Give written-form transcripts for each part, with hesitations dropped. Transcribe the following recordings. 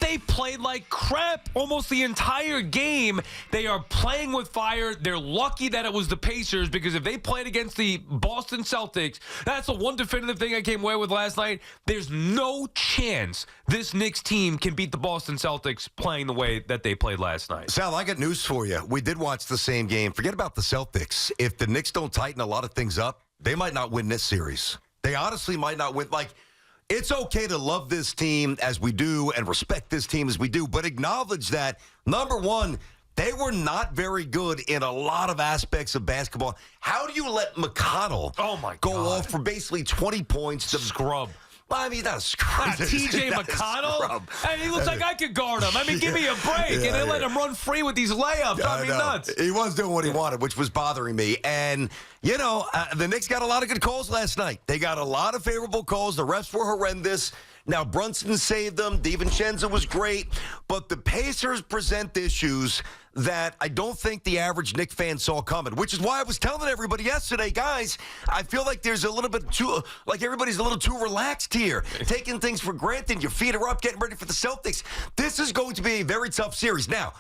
They played like crap almost the entire game. They are playing with fire. They're lucky that it was the Pacers, because if they played against the Boston Celtics, that's the one definitive thing I came away with last night. There's no chance this Knicks team can beat the Boston Celtics playing the way that they played last night. Sal, I got news for you. We did watch the same game. Forget about the Celtics. If the Knicks don't tighten a lot of things up, they might not win this series. They honestly might not win. Like, it's okay to love this team as we do and respect this team as we do, but acknowledge that, number one, they were not very good in a lot of aspects of basketball. How do you let McConnell go off for basically 20 points? To Scrub. Well, I mean, not a scrub. TJ McConnell? Hey, he looks like I could guard him. I mean, give me a break. And they let him run free with these layups. I mean, nuts. He was doing what he wanted, which was bothering me. And, you know, the Knicks got a lot of good calls last night. They got a lot of favorable calls. The refs were horrendous. Now, Brunson saved them. DiVincenzo was great. But the Pacers present issues that I don't think the average Knicks fan saw coming, which is why I was telling everybody yesterday, guys, I feel like there's a little bit too, like everybody's a little too relaxed here, taking things for granted. Your feet are up, getting ready for the Celtics. This is going to be a very tough series. Now,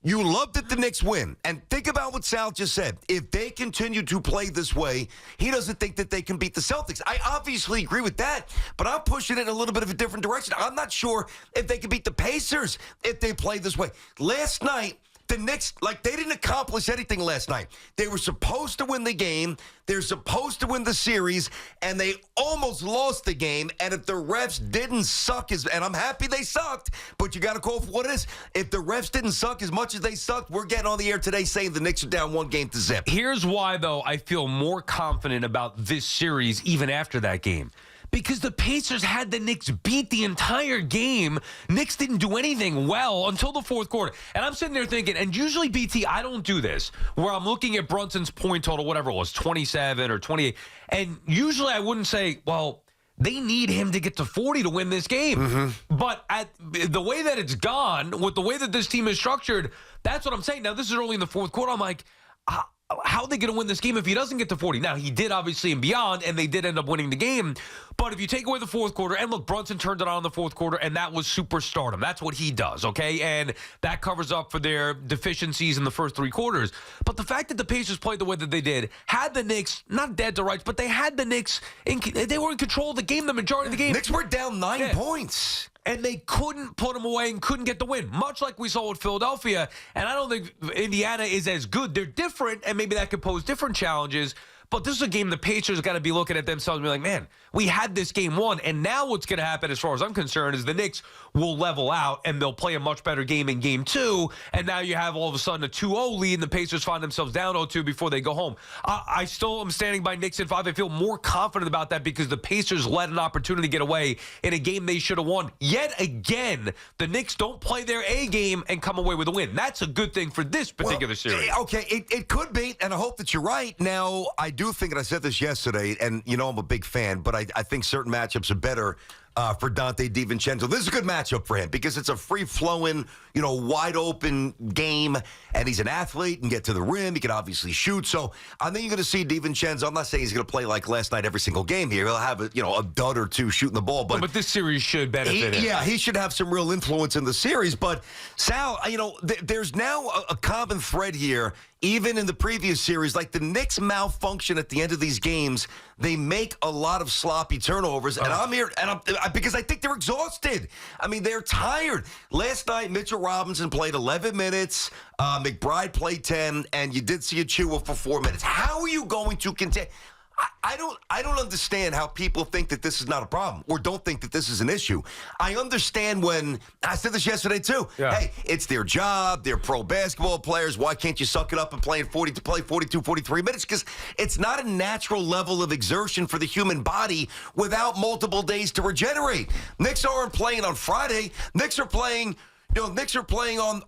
you love that the Knicks win. And think about what Sal just said. If they continue to play this way, he doesn't think that they can beat the Celtics. I obviously agree with that, but I'm pushing it in a little bit of a different direction. I'm not sure if they can beat the Pacers if they play this way. Last night, the Knicks, like, they didn't accomplish anything last night. They were supposed to win the game. They're supposed to win the series, and they almost lost the game. And if the refs didn't suck and I'm happy they sucked, but you got to call for what it is. If the refs didn't suck as much as they sucked, we're getting on the air today saying the Knicks are down 1-0. Here's why, though, I feel more confident about this series even after that game. Because the Pacers had the Knicks beat the entire game. Knicks didn't do anything well until the fourth quarter. And I'm sitting there thinking, and usually, BT, I don't do this, where I'm looking at Brunson's point total, whatever it was, 27 or 28. And usually I wouldn't say, well, they need him to get to 40 to win this game. Mm-hmm. But at the way that it's gone, with the way that this team is structured, that's what I'm saying. Now, this is early in the fourth quarter. I'm like, how are they going to win this game if he doesn't get to 40? Now, he did, obviously, and beyond, and they did end up winning the game. But if you take away the fourth quarter, and look, Brunson turned it on in the fourth quarter, and that was superstardom. That's what he does, okay? And that covers up for their deficiencies in the first three quarters. But the fact that the Pacers played the way that they did, had the Knicks, not dead to rights, but they had the Knicks, they were in control of the game, the majority of the game. Knicks were down 9 points. And they couldn't put them away and couldn't get the win, much like we saw with Philadelphia. And I don't think Indiana is as good. They're different, and maybe that could pose different challenges. But this is a game the Pacers got to be looking at themselves and be like, man, we had this game won. And now what's going to happen, as far as I'm concerned, is the Knicks will level out, and they'll play a much better game in game two. And now you have all of a sudden a 2-0 lead, and the Pacers find themselves down 0-2 before they go home. I still am standing by Knicks in 5. I feel more confident about that because the Pacers let an opportunity get away in a game they should have won. Yet again, the Knicks don't play their A game and come away with a win. That's a good thing for this particular series. Okay, it could be, and I hope that you're right. Now, I do think, and I said this yesterday, and you know I'm a big fan, but I think certain matchups are better for Dante DiVincenzo. This is a good matchup for him because it's a free-flowing, wide-open game, and he's an athlete and get to the rim. He can obviously shoot. So I think you're going to see DiVincenzo. I'm not saying he's going to play like last night every single game here. He'll have a dud or two shooting the ball. But this series should benefit him. Yeah, he should have some real influence in the series. But, Sal, there's now a common thread here. Even in the previous series, like the Knicks malfunction at the end of these games, they make a lot of sloppy turnovers. And I'm here, because I think they're exhausted. I mean, they're tired. Last night, Mitchell Robinson played 11 minutes. McBride played 10, and you did see Achua for 4 minutes. How are you going to contend? I don't understand how people think that this is not a problem or don't think that this is an issue. I understand when I said this yesterday too. Yeah. Hey, it's their job. They're pro basketball players. Why can't you suck it up and play 42, 43 minutes? Because it's not a natural level of exertion for the human body without multiple days to regenerate. Knicks aren't playing on Friday. Knicks are playing. Knicks are playing on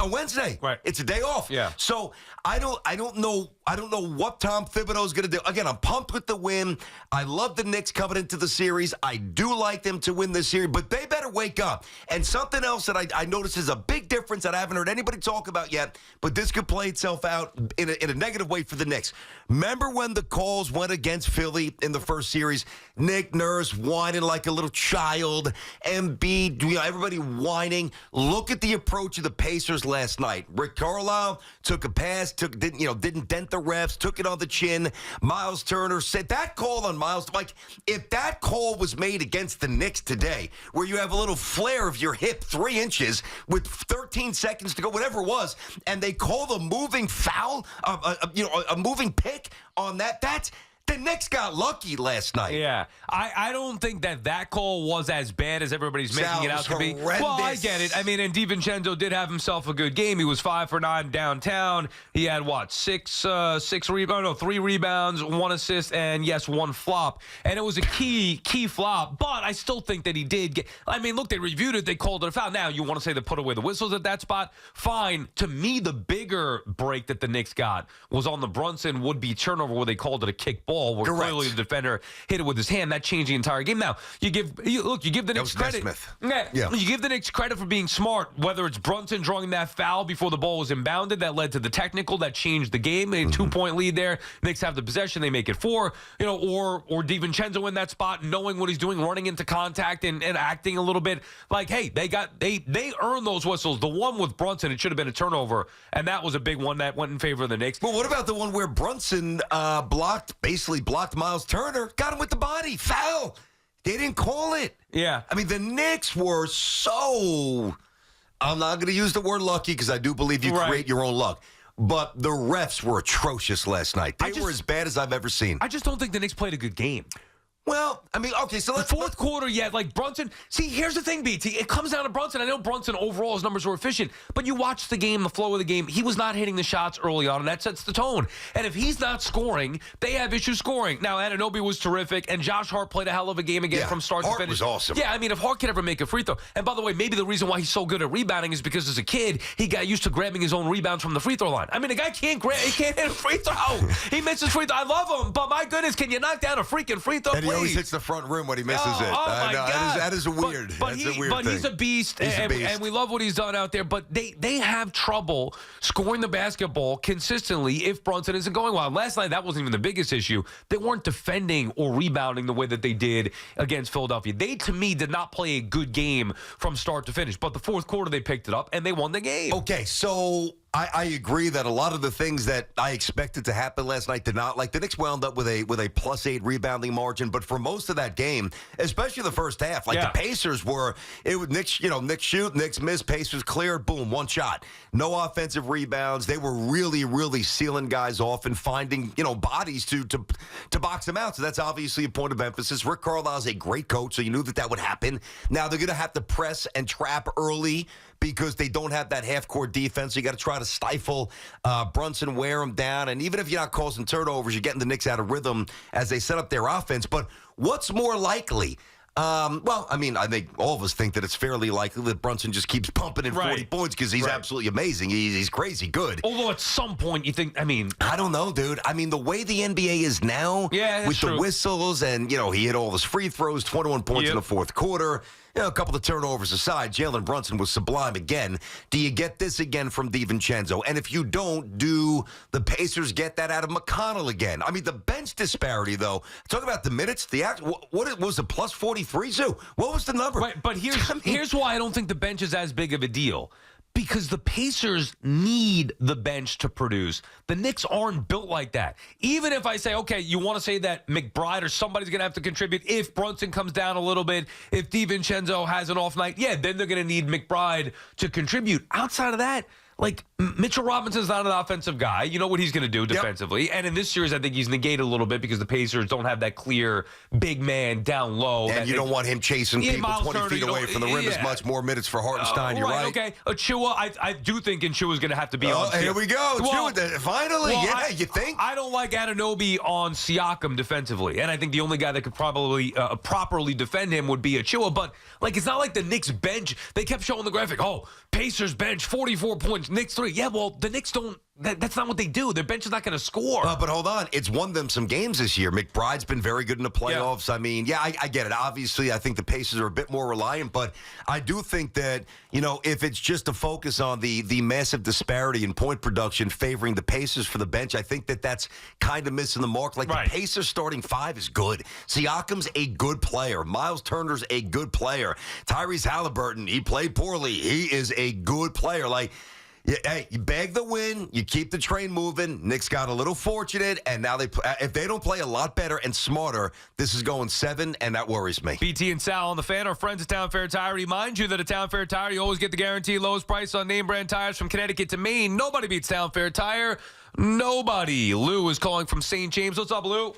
Wednesday. Right. It's a day off. Yeah. So I don't know I don't know what Tom Thibodeau's going to do. Again, I'm pumped with the win. I love the Knicks coming into the series. I do like them to win this series, but they better wake up. And something else that I noticed is a big difference that I haven't heard anybody talk about yet, but this could play itself out in a negative way for the Knicks. Remember when the calls went against Philly in the first series? Nick Nurse whining like a little child. Embiid, everybody whining. Look at the approach of the Pacers last night. Rick Carlisle took a pass, didn't dent the refs, took it on the chin. Miles Turner said that call on Miles, like if that call was made against the Knicks today, where you have a little flare of your hip 3 inches with 13 seconds to go, whatever it was, and they call the moving foul, a moving pick on that's. The Knicks got lucky last night. Yeah. I don't think that call was as bad as everybody's making it out to be. Horrendous. Well, I get it. I mean, and DiVincenzo did have himself a good game. He was 5 for 9 downtown. He had, 3 rebounds, 1 assist, and, yes, 1 flop. And it was a key flop. But I still think that he did get – I mean, look, they reviewed it. They called it a foul. Now, you want to say they put away the whistles at that spot? Fine. To me, the bigger break that the Knicks got was on the Brunson would-be turnover where they called it a kick ball. Where clearly the defender hit it with his hand. That changed the entire game. Now, you give the Knicks credit. Yeah. You give the Knicks credit for being smart, whether it's Brunson drawing that foul before the ball was inbounded that led to the technical that changed the game. A 2-point lead there. Knicks have the possession. They make it 4. Or DiVincenzo in that spot, knowing what he's doing, running into contact and acting a little bit like, hey, they earned those whistles. The one with Brunson, it should have been a turnover, and that was a big one that went in favor of the Knicks. Well, what about the one where Brunson blocked Miles Turner, got him with the body, foul? They didn't call it. Yeah. I mean, the Knicks were so, I'm not going to use the word lucky because I do believe you create your own luck. But the refs were atrocious last night. They were as bad as I've ever seen. I just don't think the Knicks played a good game. Well, I mean, okay, so let's... The fourth quarter, Brunson... See, here's the thing, BT. It comes down to Brunson. I know Brunson, overall, his numbers were efficient, but you watch the game, the flow of the game, he was not hitting the shots early on, and that sets the tone. And if he's not scoring, they have issues scoring. Now, Anunoby was terrific, and Josh Hart played a hell of a game again from start to finish. Hart was awesome. Yeah, I mean, if Hart could ever make a free throw... And by the way, maybe the reason why he's so good at rebounding is because as a kid, he got used to grabbing his own rebounds from the free throw line. I mean, the guy can't hit a free throw. He misses free throw. I love him, but my goodness, can you knock down a freaking free throw, And he please? always hits the front rim when he misses it. Oh my God. That is weird. But That's a weird thing. He's a beast, and we love what he's done out there. But they have trouble scoring the basketball consistently if Brunson isn't going well. Last night, that wasn't even the biggest issue. They weren't defending or rebounding the way that they did against Philadelphia. They, to me, did not play a good game from start to finish. But the fourth quarter, they picked it up, and they won the game. Okay, so... I agree that a lot of the things that I expected to happen last night did not. Like the Knicks wound up with a +8 rebounding margin, but for most of that game, especially the first half, the Pacers were Knicks shoot, Knicks miss, Pacers clear, boom, 1 shot, no offensive rebounds. They were really, really sealing guys off and finding bodies to box them out. So that's obviously a point of emphasis. Rick Carlisle is a great coach, so you knew that would happen. Now they're going to have to press and trap early because they don't have that half-court defense. So you got to try to stifle Brunson, wear him down. And even if you're not causing turnovers, you're getting the Knicks out of rhythm as they set up their offense. But what's more likely? I think all of us think that it's fairly likely that Brunson just keeps pumping in 40 points because he's absolutely amazing. He's crazy good. Although at some point you think, I don't know, dude. I mean, the way the NBA is now with the whistles and, he hit all his free throws, 21 points in the fourth quarter. A couple of turnovers aside, Jalen Brunson was sublime again. Do you get this again from DiVincenzo? And if you don't, do the Pacers get that out of McConnell again? I mean, the bench disparity, though. Talk about the minutes. What was it, +43, Zoo? What was the number? Right, but here's why I don't think the bench is as big of a deal. Because the Pacers need the bench to produce. The Knicks aren't built like that. Even if I say, okay, you want to say that McBride or somebody's going to have to contribute if Brunson comes down a little bit, if DiVincenzo has an off night, then they're going to need McBride to contribute. Outside of that, Mitchell Robinson's not an offensive guy. You know what he's going to do defensively. Yep. And in this series, I think he's negated a little bit because the Pacers don't have that clear big man down low. And you don't want him chasing people 20 feet away from the rim as much. More minutes for Hartenstein. You're right. Okay. Achua, I do think Achua's going to have to be on. Here we go. Achua, finally. You think? I don't like Anunoby on Siakam defensively. And I think the only guy that could probably properly defend him would be Achua. But, it's not like the Knicks bench. They kept showing the graphic. Oh, Pacers bench, 44 points. Knicks 3. Yeah, well, the Knicks don't That's not what they do. Their bench is not going to score. But hold on. It's won them some games this year. McBride's been very good in the playoffs. Yeah. I mean, I get it. Obviously, I think the Pacers are a bit more reliant, but I do think that, if it's just a focus on the massive disparity in point production favoring the Pacers for the bench, I think that's kind of missing the mark. Like, right. The Pacers starting five is good. Siakam's a good player. Miles Turner's a good player. Tyrese Halliburton, he played poorly. He is a good player. Like, hey, you bag the win, you keep the train moving. Knicks got a little fortunate, and now if they don't play a lot better and smarter, this is going 7, and that worries me. BT and Sal on the Fan, our friends at Town Fair Tire. Remind you that at Town Fair Tire, you always get the guaranteed lowest price on name brand tires from Connecticut to Maine. Nobody beats Town Fair Tire. Nobody. Lou is calling from St. James. What's up, Lou?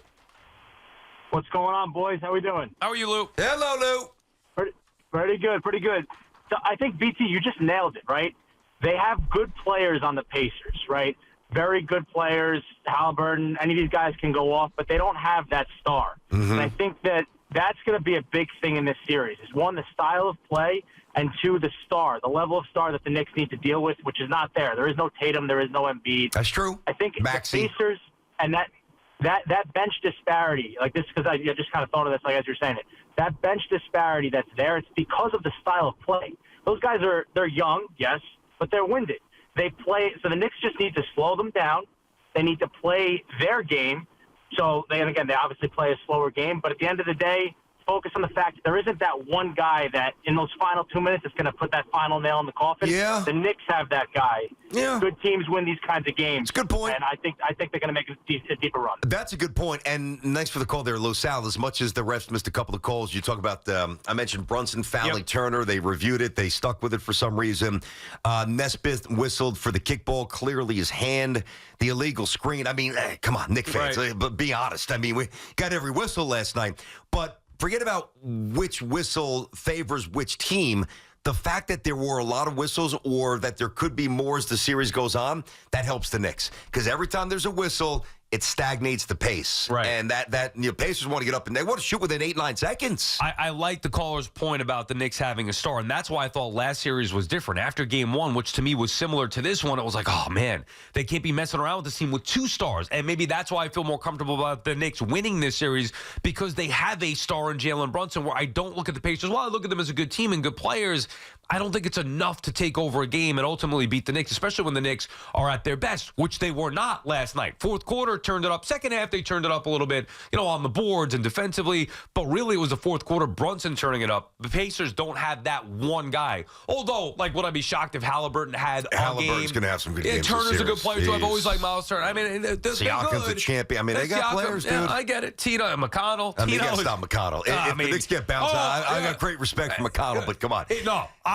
What's going on, boys? How we doing? How are you, Lou? Hello, Lou. Pretty good. So I think, BT, you just nailed it, right? They have good players on the Pacers, right? Very good players. Halliburton, any of these guys can go off, but they don't have that star. Mm-hmm. And I think that's going to be a big thing in this series. Is one, the style of play, and two, the star, the level of star that the Knicks need to deal with, which is not there. There is no Tatum. There is no Embiid. That's true. I think Maxey. the Pacers and that bench disparity, like this, because I just kind of thought of this, like as you're saying it, that bench disparity that's there, it's because of the style of play. Those guys they're young, yes, but they're winded. They play, so the Knicks just need to slow them down. They need to play their game. So they obviously play a slower game, but at the end of the day, focus on the fact that there isn't that one guy that in those final 2 minutes is going to put that final nail in the coffin. Yeah. The Knicks have that guy. Yeah. Good teams win these kinds of games. It's a good point. And I think they're going to make a deeper run. That's a good point. And thanks for the call there, Lou. Sal, as much as the refs missed a couple of calls, you talk about, I mentioned Brunson fouling Turner. They reviewed it. They stuck with it for some reason. Nesbitt whistled for the kickball. Clearly his hand, the illegal screen. I mean, come on, Knick fans. Right. But be honest. I mean, we got every whistle last night. But forget about which whistle favors which team. The fact that there were a lot of whistles or that there could be more as the series goes on, that helps the Knicks. Because every time there's a whistle, it stagnates the pace. Right. And that Pacers want to get up and they want to shoot within 8-9 seconds. I like the caller's point about the Knicks having a star, and that's why I thought last series was different. After game one, which to me was similar to this one, it was like, oh, man, they can't be messing around with this team with 2 stars. And maybe that's why I feel more comfortable about the Knicks winning this series, because they have a star in Jalen Brunson, where I don't look at the Pacers. While I look at them as a good team and good players, I don't think it's enough to take over a game and ultimately beat the Knicks, especially when the Knicks are at their best, which they were not last night. Fourth quarter turned it up. Second half, they turned it up a little bit, on the boards and defensively. But really, it was the fourth quarter, Brunson turning it up. The Pacers don't have that one guy. Although, would I be shocked if Halliburton had a game? Halliburton's going to have some good games. Turner's a good player, too. I've always liked Miles Turner. I mean, Siakam's a champion. I mean, they got players, dude. Yeah, I get it. Tito and McConnell. I mean, you got to stop McConnell. If the Knicks get bounced, I got great respect for McConnell, but come on.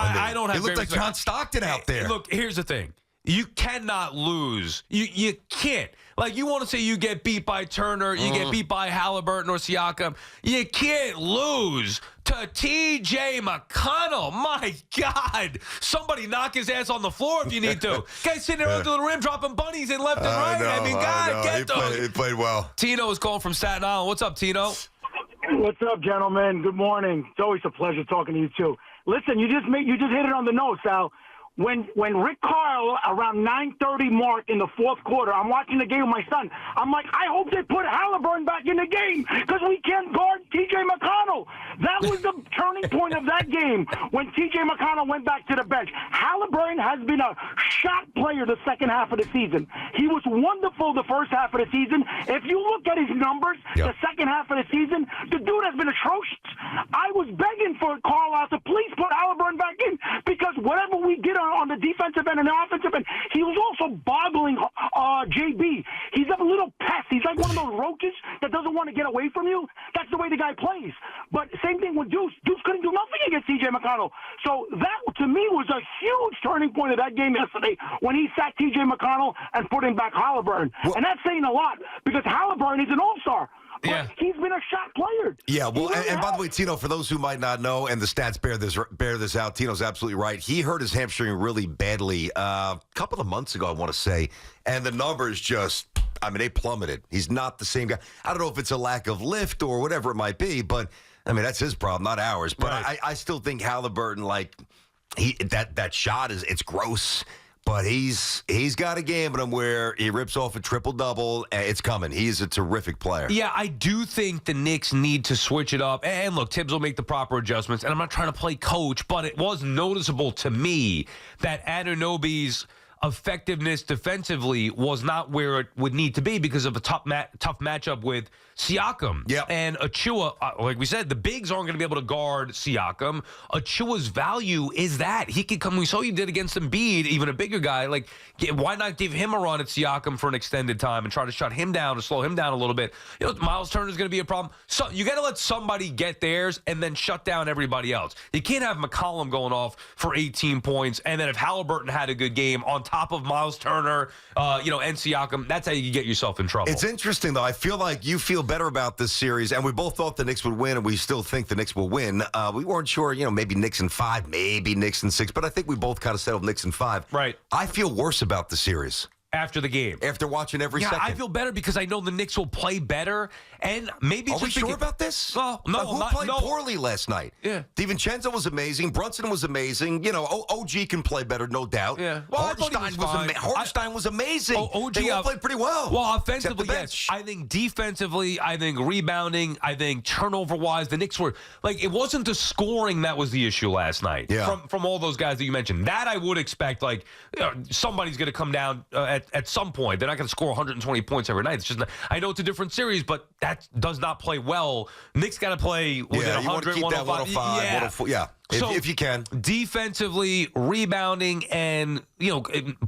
I don't have great like John Stockton out there. Look, here's the thing. You cannot lose. You can't. You want to say you get beat by Turner, you get beat by Halliburton or Siakam. You can't lose to T.J. McConnell. My God. Somebody knock his ass on the floor if you need to. Guy's sitting there under the rim dropping bunnies in left and right. God, get those. He played well. Tino is calling from Staten Island. What's up, Tino? What's up, gentlemen? Good morning. It's always a pleasure talking to you, too. Listen, you just hit it on the nose, Sal. When Rick Carl, around 9:30 mark in the fourth quarter, I'm watching the game with my son. I'm like, I hope they put Halliburton back in the game because we can't guard T.J. McConnell. That was the turning point of that game when T.J. McConnell went back to the bench. Halliburton has been a shot player the second half of the season. He was wonderful the first half of the season. If you look at his numbers, the second half of the season, the dude has been atrocious. I was begging for Carlisle to please put Halliburton back in because whatever we get on the defensive end and the offensive end, he was also boggling JB. He's a little pest. He's like one of those roaches that doesn't want to get away from you. That's the way the guy plays. But same thing with Deuce. Deuce couldn't do nothing against TJ McConnell. So that, to me, was a huge turning point of that game yesterday when he sacked TJ McConnell and put in back Halliburton. And that's saying a lot because Halliburton is an all-star. But he's been a shot player. Yeah, well, and by the way, Tino, for those who might not know, and the stats bear this out, Tino's absolutely right. He hurt his hamstring really badly a couple of months ago, I want to say, and the numbers just, they plummeted. He's not the same guy. I don't know if it's a lack of lift or whatever it might be, but, that's his problem, not ours. But I still think Halliburton, that shot it's gross. But he's got a game in him where he rips off a triple-double. It's coming. He's a terrific player. Yeah, I do think the Knicks need to switch it up. And look, Tibbs will make the proper adjustments. And I'm not trying to play coach, but it was noticeable to me that Anunoby's effectiveness defensively was not where it would need to be because of a tough matchup with Siakam. Yep. And Achua, like we said, the bigs aren't going to be able to guard Siakam. Achua's value is that he can come. We saw you did against Embiid, even a bigger guy. Like, why not give him a run at Siakam for an extended time and try to shut him down or slow him down a little bit? You know, Miles Turner's going to be a problem. So you got to let somebody get theirs and then shut down everybody else. You can't have McCollum going off for 18 points, and then if Halliburton had a good game on top of Miles Turner, and Siakam, that's how you get yourself in trouble. It's interesting, though. I feel like you feel better about this series, and we both thought the Knicks would win, and we still think the Knicks will win. We weren't sure, maybe Knicks in 5, maybe Knicks in 6, but I think we both kind of settled Knicks in 5. Right. I feel worse about the series. After the game. After watching every second. I feel better because I know the Knicks will play better. And maybe Are we sure about this? No, Who played poorly last night? Yeah. DiVincenzo was amazing. Brunson was amazing. OG can play better, no doubt. Yeah. Well, Hartenstein was amazing. OG they all played pretty well. Well, offensively, yes. I think defensively, I think rebounding, I think turnover-wise, the Knicks were, it wasn't the scoring that was the issue last night. Yeah. From all those guys that you mentioned. That I would expect, somebody's going to come down at some point. They're not going to score 120 points every night. It's just I know it's a different series, but that does not play well. Knicks got to play within 100, you want to keep 105. that 105, 104. Yeah, if you can. Defensively, rebounding, and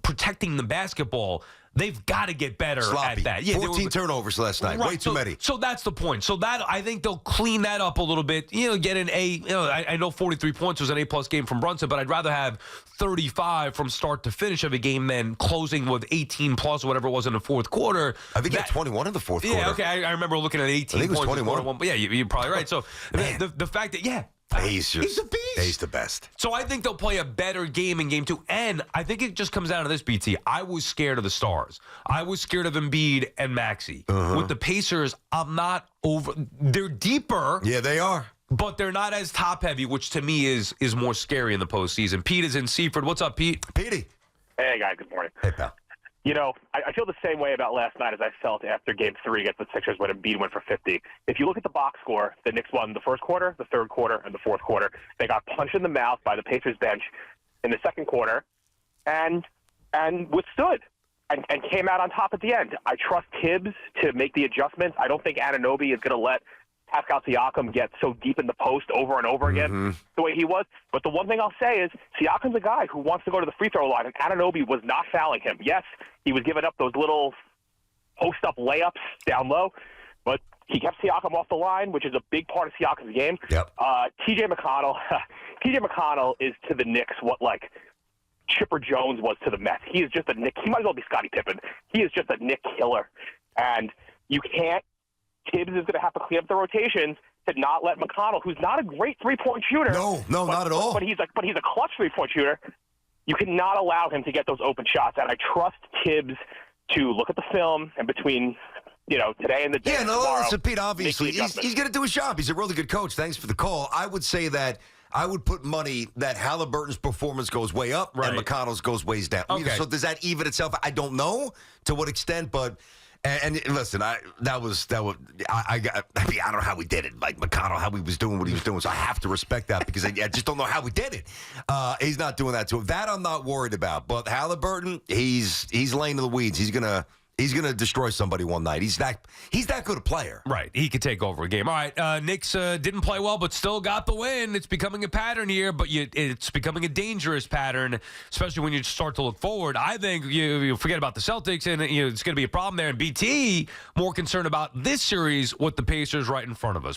protecting the basketball, they've got to get better Sloppy. at that. Yeah, 14 turnovers last night. Right, Way too many. So that's the point. So that I think they'll clean that up a little bit. Get an A. I know 43 points was an A+ game from Brunson, but I'd rather have 35 from start to finish of a game than closing with 18+ or whatever it was in the fourth quarter. I think he had 21 in the fourth quarter. Yeah, okay. I remember looking at 18 I think it was points. 21. But yeah, you're probably right. So the fact that he's a beast. He's the best. So I think they'll play a better game in game 2. And I think it just comes down to this, BT. I was scared of the Stars. I was scared of Embiid and Maxey. With the Pacers, I'm not over. They're deeper. Yeah, they are. But they're not as top-heavy, which to me is more scary in the postseason. Pete is in Seaford. What's up, Pete? Petey. Hey, guys. Good morning. Hey, pal. I feel the same way about last night as I felt after Game 3 against the Sixers when Embiid went for 50. If you look at the box score, the Knicks won the first quarter, the third quarter, and the fourth quarter. They got punched in the mouth by the Pacers bench in the second quarter and withstood and came out on top at the end. I trust Tibbs to make the adjustments. I don't think Anunoby is going to let Pascal Siakam get so deep in the post over and over again the way he was. But the one thing I'll say is Siakam's a guy who wants to go to the free throw line, and Anunoby was not fouling him. Yes, he was giving up those little post-up layups down low, but he kept Siakam off the line, which is a big part of Siakam's game. Yep. TJ McConnell is to the Knicks what, Chipper Jones was to the Mets. He is just a Knick. He might as well be Scottie Pippen. He is just a Knick killer. And you can't Tibbs is going to have to clean up the rotations to not let McConnell, who's not a great three-point shooter. No, not at all. But he's a clutch three-point shooter. You cannot allow him to get those open shots. And I trust Tibbs to look at the film and between today and the day tomorrow. Listen, Pete, obviously, he's going to do his job. He's a really good coach. Thanks for the call. I would say that I would put money that Halliburton's performance goes way up and McConnell's goes ways down. Okay. So does that even itself? I don't know to what extent, but and listen, I don't know how we did it. Like McConnell, how he was doing what he was doing. So I have to respect that because I just don't know how we did it. He's not doing that to him. That I'm not worried about. But Halliburton, he's laying in the weeds. He's gonna destroy somebody one night. He's that good a player. Right. He could take over a game. All right. Knicks didn't play well, but still got the win. It's becoming a pattern here, but it's becoming a dangerous pattern, especially when you start to look forward. I think you forget about the Celtics, and it's going to be a problem there. And BT, more concerned about this series with the Pacers right in front of us.